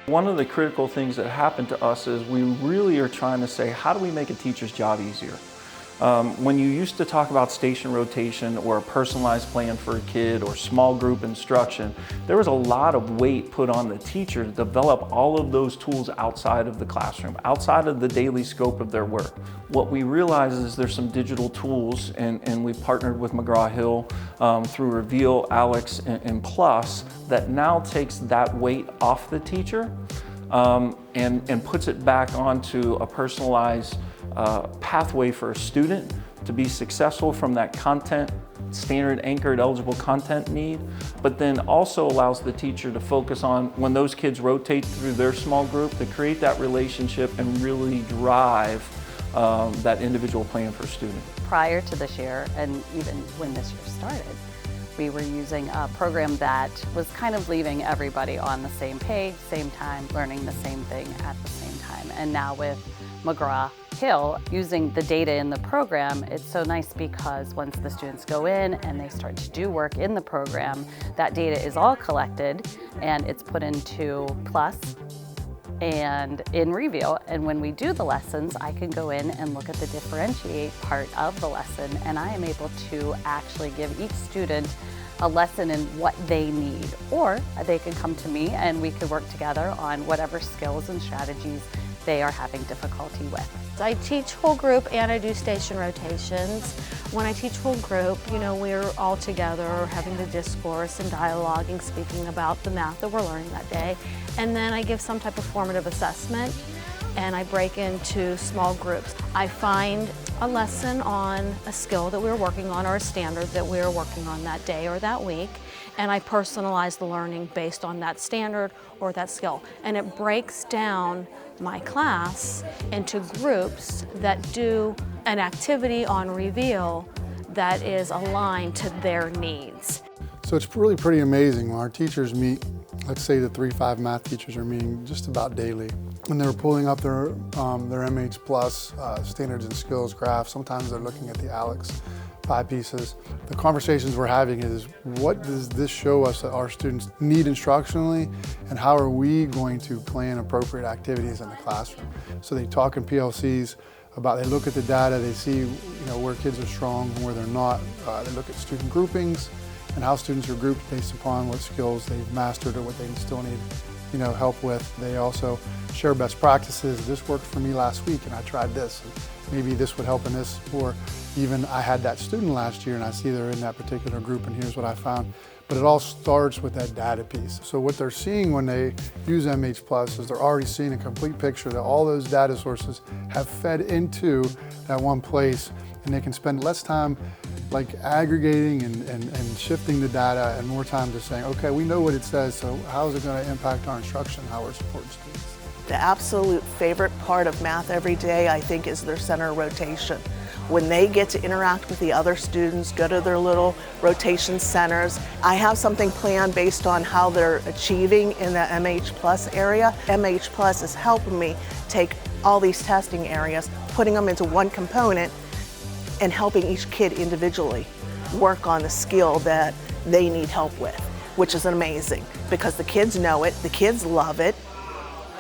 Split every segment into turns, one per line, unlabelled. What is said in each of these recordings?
One of the critical things that happened to us is we really are trying to say, how do we make a teacher's job easier? When you used to talk about station rotation or a personalized plan for a kid or small group instruction, there was a lot of weight put on the teacher to develop all of those tools outside of the classroom, outside of the daily scope of their work. What we realize is there's some digital tools, and we've partnered with McGraw Hill through Reveal, Alex, and Plus that now takes that weight off the teacher and puts it back onto a personalized pathway for a student to be successful from that content, standard anchored eligible content need, but then also allows the teacher to focus on when those kids rotate through their small group to create that relationship and really drive that individual plan for a student.
Prior to this year, and even when this year started, we were using a program that was kind of leaving everybody on the same page, same time, learning the same thing at the same time. And now with McGraw Hill, using the data in the program, it's so nice because once the students go in and they start to do work in the program, that data is all collected and it's put into Plus and in Reveal. And when we do the lessons, I can go in and look at the differentiate part of the lesson, and I am able to actually give each student a lesson in what they need, or they can come to me and we could work together on whatever skills and strategies they are having difficulty with.
I teach whole group and I do station rotations. When I teach whole group, we're all together having the discourse and dialoguing, speaking about the math that we're learning that day. And then I give some type of formative assessment and I break into small groups. I find a lesson on a skill that we're working on or a standard that we're working on that day or that week, and I personalize the learning based on that standard or that skill. And it breaks down my class into groups that do an activity on Reveal that is aligned to their needs.
So it's really pretty amazing. When our teachers meet, let's say the 3-5 math teachers are meeting just about daily, and they're pulling up their MH Plus standards and skills graph. Sometimes they're looking at the Alex 5 pieces. The conversations we're having is, what does this show us that our students need instructionally, and how are we going to plan appropriate activities in the classroom? So they talk in PLCs about, they look at the data, they see where kids are strong and where they're not. They look at student groupings and how students are grouped based upon what skills they've mastered or what they still need help with. They also share best practices. This worked for me last week and I tried this. And maybe this would help in this, or even I had that student last year and I see they're in that particular group and here's what I found. But it all starts with that data piece. So what they're seeing when they use MH Plus is they're already seeing a complete picture that all those data sources have fed into that one place, and they can spend less time like aggregating and shifting the data and more time just saying, okay, we know what it says, so how is it going to impact our instruction, how we're supporting students?
The absolute favorite part of math every day, I think, is their center rotation. When they get to interact with the other students, go to their little rotation centers. I have something planned based on how they're achieving in the MH Plus area. MH Plus is helping me take all these testing areas, putting them into one component, and helping each kid individually work on the skill that they need help with, which is amazing because the kids know it, the kids love it,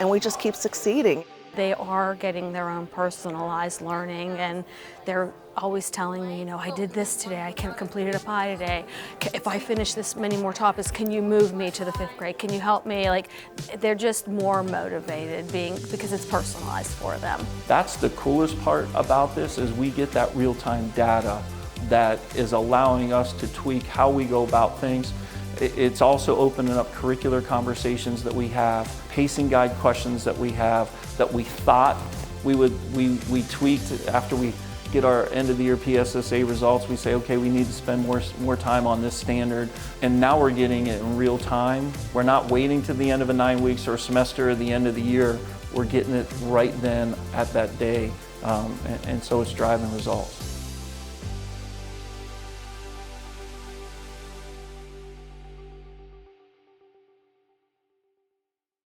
and we just keep succeeding.
They are getting their own personalized learning, and they're always telling me, I did this today, I completed a pie today. If I finish this many more topics, can you move me to the 5th grade? Can you help me? Like, they're just more motivated because it's personalized for them.
That's the coolest part about this, is we get that real-time data that is allowing us to tweak how we go about things. It's also opening up curricular conversations that we have, pacing guide questions that we have, that we thought we tweaked after we get our end of the year PSSA results. We say, okay, we need to spend more time on this standard, and now we're getting it in real time. We're not waiting to the end of a 9 weeks or a semester or the end of the year. We're getting it right then at that day, and so it's driving results.